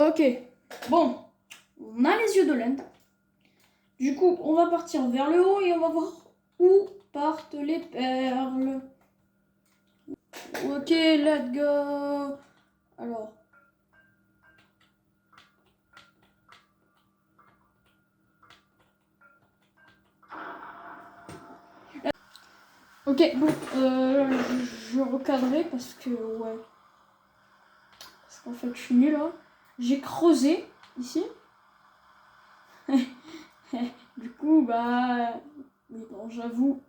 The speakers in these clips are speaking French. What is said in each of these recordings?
Ok, bon, on a les yeux de l'Inde. Du coup, on va partir vers le haut et on va voir où partent les perles. Ok, let's go. Alors. Ok, bon, je recadrerai parce que, ouais. Parce qu'en fait, je suis nulle, là. J'ai creusé, ici. Du coup, bah... Oui, bon, j'avoue.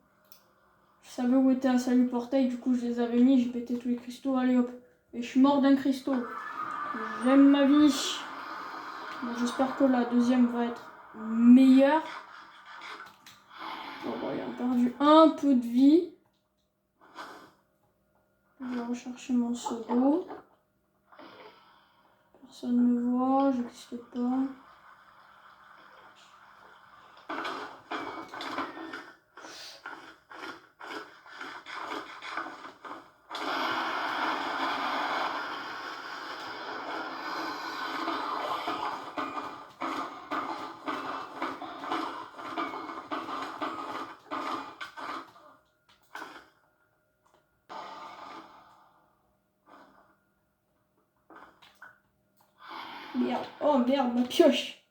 Je savais où était un salut portail, du coup, je les avais mis, j'ai pété tous les cristaux, allez hop. Et je suis mort d'un cristaux. J'aime ma vie. Bon, j'espère que la deuxième va être meilleure. Bon, il a perdu un peu de vie. Je vais rechercher mon seau d'eau. Personne ne me voit, j'existe pas. Merde, oh merde, ma pioche.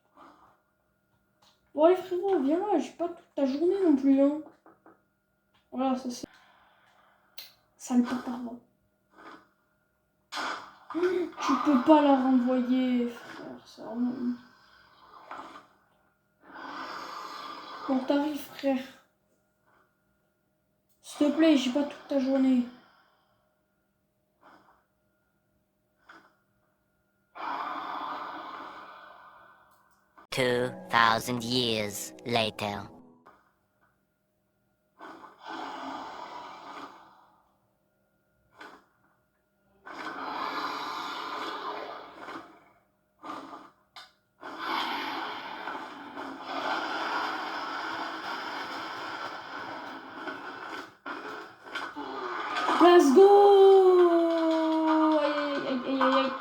Bon allez frérot, viens là, j'ai pas toute ta journée non plus. Hein. Voilà, ça c'est... Sale pardon. Tu peux pas la renvoyer, frère, c'est vraiment... Bon, t'arrives, frère. S'il te plaît, j'ai pas toute ta journée. $2,000 years later. Let's go! Aïe, aïe, aïe, aïe, aïe.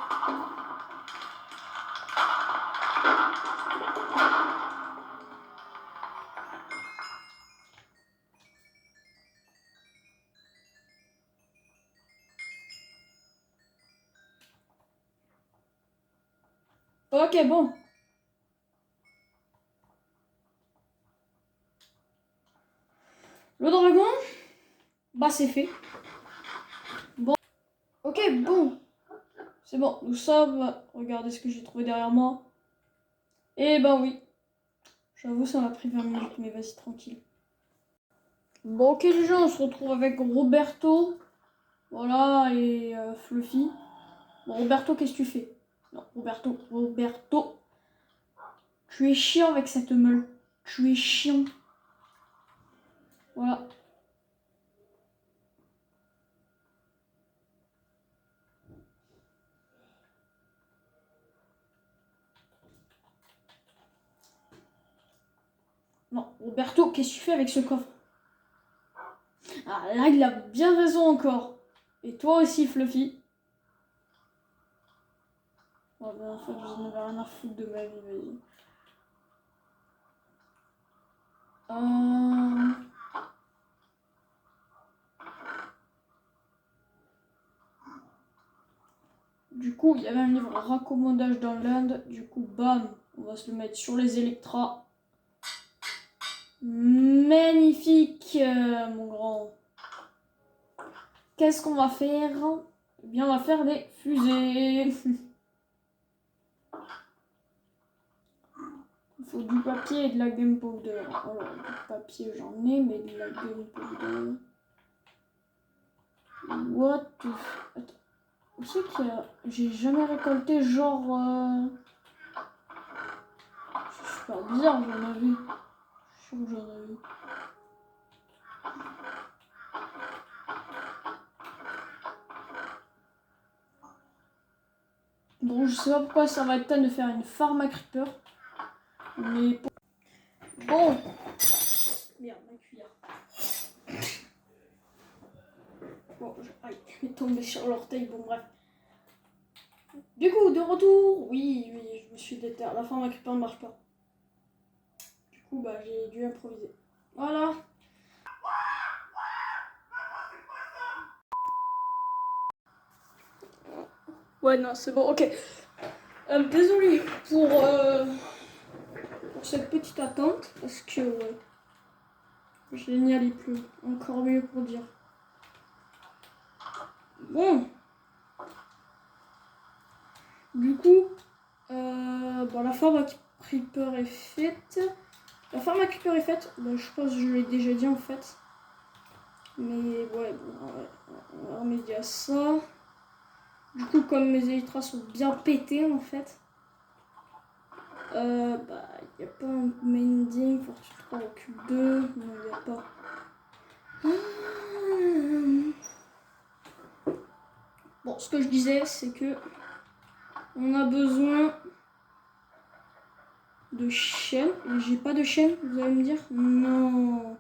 Ok, bon. Le dragon, bah c'est fait. Bon. Ok, bon. C'est bon, nous sommes... Regardez ce que j'ai trouvé derrière moi. Eh ben oui. J'avoue, ça m'a pris 20 minutes, mais vas-y, tranquille. Bon, ok les gens, on se retrouve avec Roberto. Voilà, et Fluffy. Bon, Roberto, qu'est-ce que tu fais? Non, Roberto. Tu es chiant avec cette meule. Tu es chiant. Voilà. Non, Roberto, qu'est-ce que tu fais avec ce coffre? Ah, là, il a bien raison encore. Et toi aussi, Fluffy. Oh, ben, en fait, je n'avais rien à foutre de ma vie, vas-y. Du coup, il y avait un livre raccommodage dans l'Inde. Du coup, bam, on va se le mettre sur les Electras. Magnifique, mon grand. Qu'est-ce qu'on va faire? Eh bien, on va faire des fusées. Il faut du papier et de la gunpowder. Alors, du papier, j'en ai, mais de la gunpowder. What the... Attends. Où c'est qu'il y a... J'ai jamais récolté genre... C'est super bizarre, j'en avais. Je suis sûr que j'en avais. Bon, je sais pas pourquoi ça va être temps de faire une farm à creeper. Mais... Bon. Merde, ma cuillère. Bon, aïe, je vais tomber sur l'orteil, bon bref. Du coup, de retour, oui, je me suis déterré. La forme récupère ne marche pas. Du coup, bah, j'ai dû improviser. Voilà. Ouais, non, c'est bon, ok. Désolé pour cette petite attente, parce que génial, il pleut. Encore mieux pour dire. Bon. Du coup, bon, la forme à Creeper est faite. La forme à Creeper est faite. Bon, je pense que je l'ai déjà dit en fait. Mais ouais, bon, on va remédier à ça. Du coup, comme mes élytras sont bien pétés en fait, bah, il n'y a pas un mending, fortune 3, recul 2. Non, il n'y a pas. Bon, ce que je disais, c'est que on a besoin de chaîne. Et j'ai pas de chaîne, vous allez me dire? Non.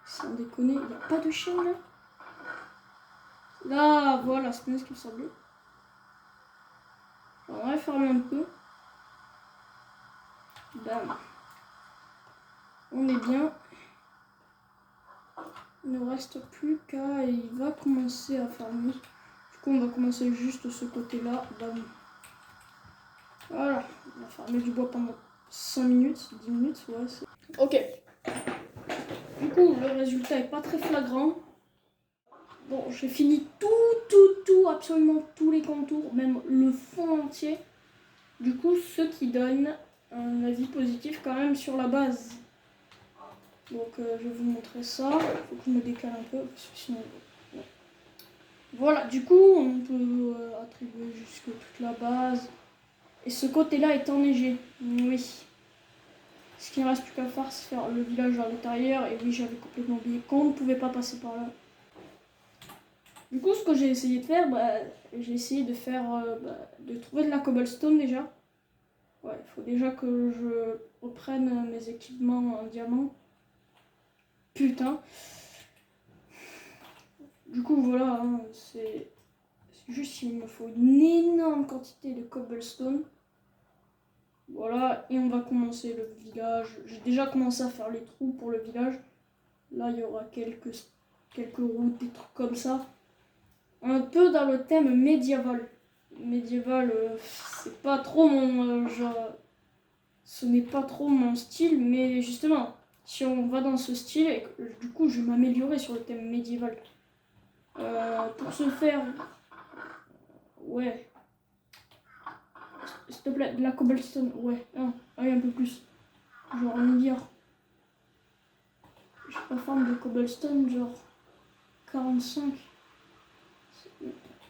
Sans déconner, il n'y a pas de chaîne là? Là, voilà, c'est bien ce qui me semblait. On va fermer un peu. Bam. On est bien. Il ne reste plus qu'à... Et il va commencer à fermer. Du coup, on va commencer juste ce côté-là. Bam. Voilà. On va fermer du bois pendant 5 minutes, 10 minutes. Ouais, c'est... Ok. Du coup, le résultat est pas très flagrant. Bon, j'ai fini tout, absolument tous les contours, même le fond entier. Du coup, ce qui donne un avis positif quand même sur la base. Donc, je vais vous montrer ça. Il faut que je me décale un peu, parce que sinon... Ouais. Voilà, du coup, on peut attribuer jusque toute la base. Et ce côté-là est enneigé. Oui. Ce qu'il ne reste plus qu'à faire, c'est faire le village à l'intérieur. Et oui, j'avais complètement oublié qu'on ne pouvait pas passer par là. Du coup, ce que j'ai essayé de faire, j'ai essayé de faire, de trouver de la cobblestone déjà. Ouais, il faut déjà que je reprenne mes équipements en diamant. Putain. Du coup, voilà, hein, c'est juste il me faut une énorme quantité de cobblestone. Voilà, et on va commencer le village. J'ai déjà commencé à faire les trous pour le village. Là, il y aura quelques routes, des trucs comme ça. Un peu dans le thème médiéval. Médiéval, c'est pas trop mon genre. Ce n'est pas trop mon style, mais justement, si on va dans ce style, du coup, je vais m'améliorer sur le thème médiéval. Pour ce faire, ouais. S'il te plaît, de la cobblestone, ouais. Non, allez, un peu plus. Genre, on va dire. J'ai pas forme de cobblestone, genre 45.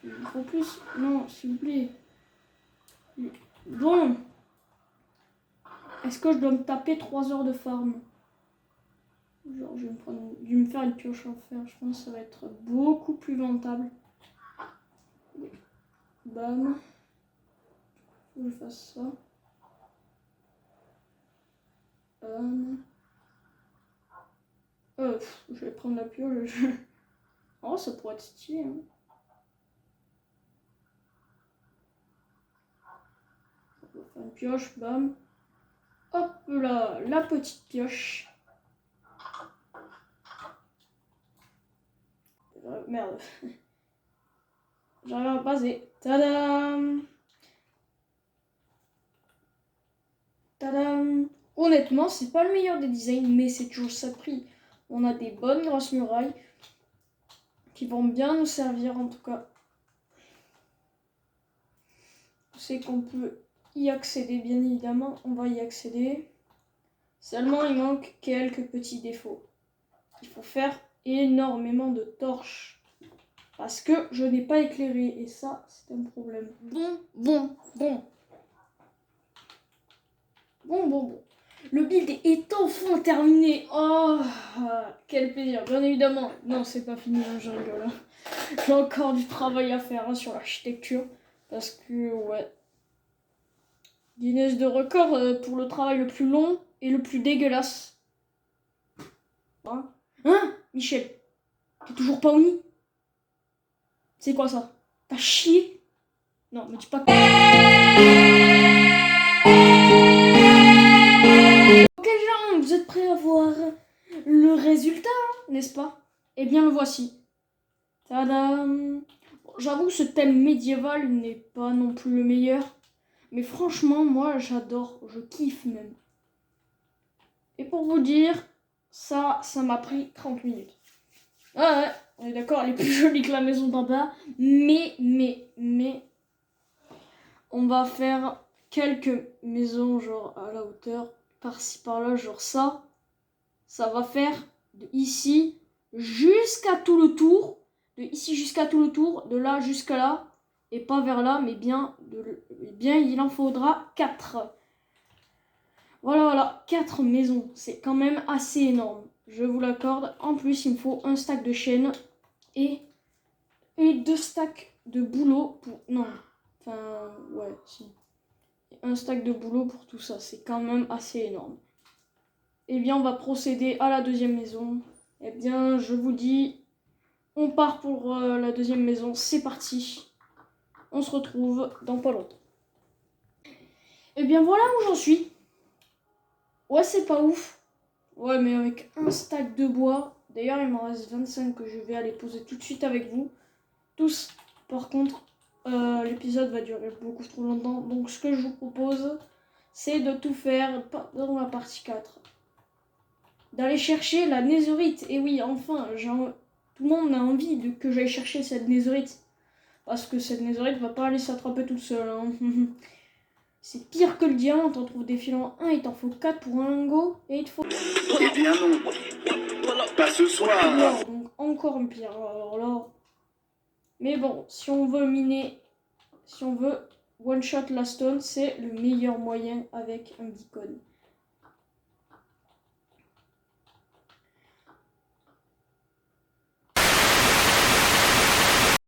Il faut plus. Non, s'il vous plaît. Bon. Est-ce que je dois me taper 3 heures de farm? Genre, je vais me faire une pioche en fer. Je pense que ça va être beaucoup plus rentable. Bam. Faut que je fasse ça. Bam. Je vais prendre la pioche. Oh, ça pourrait être stylé. Hein. On va faire une pioche. Bam. Hop là, la petite pioche. Merde. J'arrive à passer. Tadam! Tadam! Honnêtement, c'est pas le meilleur des designs, mais c'est toujours ça de prix. On a des bonnes grosses murailles qui vont bien nous servir en tout cas. C'est qu'on peut y accéder, bien évidemment. On va y accéder. Seulement, il manque quelques petits défauts. Il faut faire énormément de torches. Parce que je n'ai pas éclairé. Et ça, c'est un problème. Bon. Le build est enfin terminé. Oh, quel plaisir. Bien évidemment. Non, c'est pas fini, hein, je rigole. Hein. J'ai encore du travail à faire hein, sur l'architecture. Parce que, ouais. Guinness de record pour le travail le plus long et le plus dégueulasse. Hein, Michel? T'es toujours pas au nid? C'est quoi ça? T'as chié? Non, me dis pas que... Ok gens, vous êtes prêts à voir le résultat, n'est-ce pas? Eh bien le voici. Tadam! Bon, j'avoue que ce thème médiéval n'est pas non plus le meilleur. Mais franchement, moi j'adore, je kiffe même. Et pour vous dire, ça m'a pris 30 minutes. Ah ouais, on est d'accord, elle est plus jolie que la maison d'en bas. Mais, on va faire quelques maisons genre à la hauteur, par-ci par-là, genre ça. Ça va faire de ici jusqu'à tout le tour. De ici jusqu'à tout le tour, de là jusqu'à là. Et pas vers là, mais bien, il en faudra 4. Voilà, 4 maisons. C'est quand même assez énorme. Je vous l'accorde. En plus, il me faut un stack de chaînes et 2 stacks de boulot pour... Non. Enfin, ouais, si. Un stack de boulot pour tout ça. C'est quand même assez énorme. Eh bien, on va procéder à la deuxième maison. Eh bien, je vous dis, on part pour la deuxième maison. C'est parti. On se retrouve dans pas longtemps. Eh bien, voilà où j'en suis. Ouais, c'est pas ouf. Ouais, mais avec un stack de bois. D'ailleurs, il m'en reste 25 que je vais aller poser tout de suite avec vous. Tous. Par contre, l'épisode va durer beaucoup trop longtemps. Donc, ce que je vous propose, c'est de tout faire dans la partie 4. D'aller chercher la netherite. Et oui, enfin, tout le monde a envie que j'aille chercher cette netherite. Parce que cette netherite va pas aller s'attraper toute seule. Hein. C'est pire que le diamant. T'en trouves des filons 1, il t'en faut 4 pour un lingot. Et il te faut... Eh bien non, pas ce soir. Donc encore pire. Alors là... Mais bon, si on veut miner, si on veut one shot la stone, c'est le meilleur moyen avec un beacon. Ça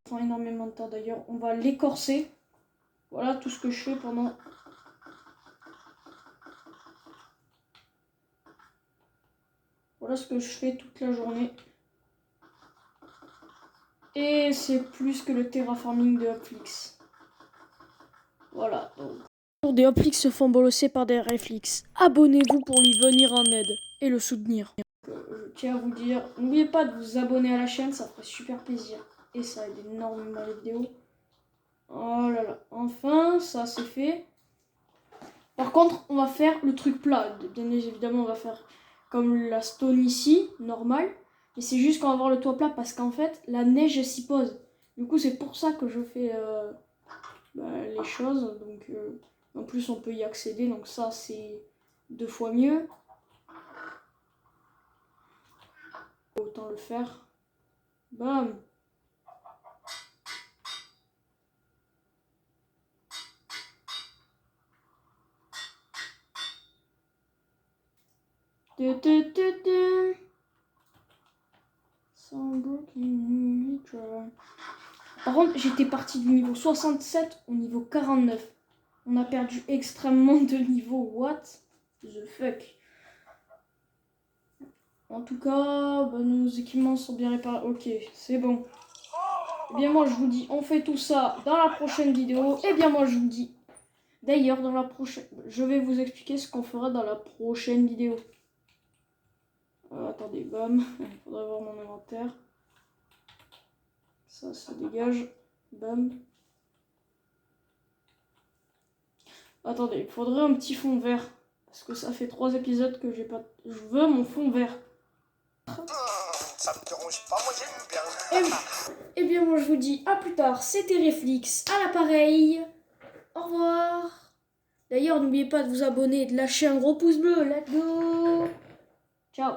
prend énormément de temps d'ailleurs. On va l'écorcer. Voilà tout ce que je fais pendant... Voilà ce que je fais toute la journée. Et c'est plus que le terraforming de Upflix. Voilà, donc. Des Upflix se font bolosser par des Reflix. Abonnez-vous pour lui venir en aide et le soutenir. Je tiens à vous dire, n'oubliez pas de vous abonner à la chaîne, ça ferait super plaisir. Et ça aide énormément les vidéos. Oh là là, enfin, ça c'est fait. Par contre, on va faire le truc plat. Bien évidemment, on va faire comme la stone ici, normal. Mais c'est juste qu'on va avoir le toit plat parce qu'en fait, la neige s'y pose. Du coup, c'est pour ça que je fais les choses. Donc, en plus, on peut y accéder. Donc ça, c'est 2 fois mieux. Autant le faire. Bam. Par contre, j'étais parti du niveau 67 au niveau 49. On a perdu extrêmement de niveau. What the fuck? En tout cas, nos équipements sont bien réparés. Ok, c'est bon. Eh bien, moi, je vous dis, on fait tout ça dans la prochaine vidéo. Eh bien, moi, je vous dis... D'ailleurs, dans la prochaine... Je vais vous expliquer ce qu'on fera dans la prochaine vidéo. Attendez, bam. Il faudrait voir mon inventaire. Ça dégage. Bam. Attendez, il faudrait un petit fond vert. Parce que ça fait 3 épisodes que j'ai pas... Je veux mon fond vert. Ça me dérange pas, moi j'aime bien. Eh bien, moi je vous dis à plus tard. C'était Reflix à l'appareil. Au revoir. D'ailleurs, n'oubliez pas de vous abonner et de lâcher un gros pouce bleu. Let's go. Ciao.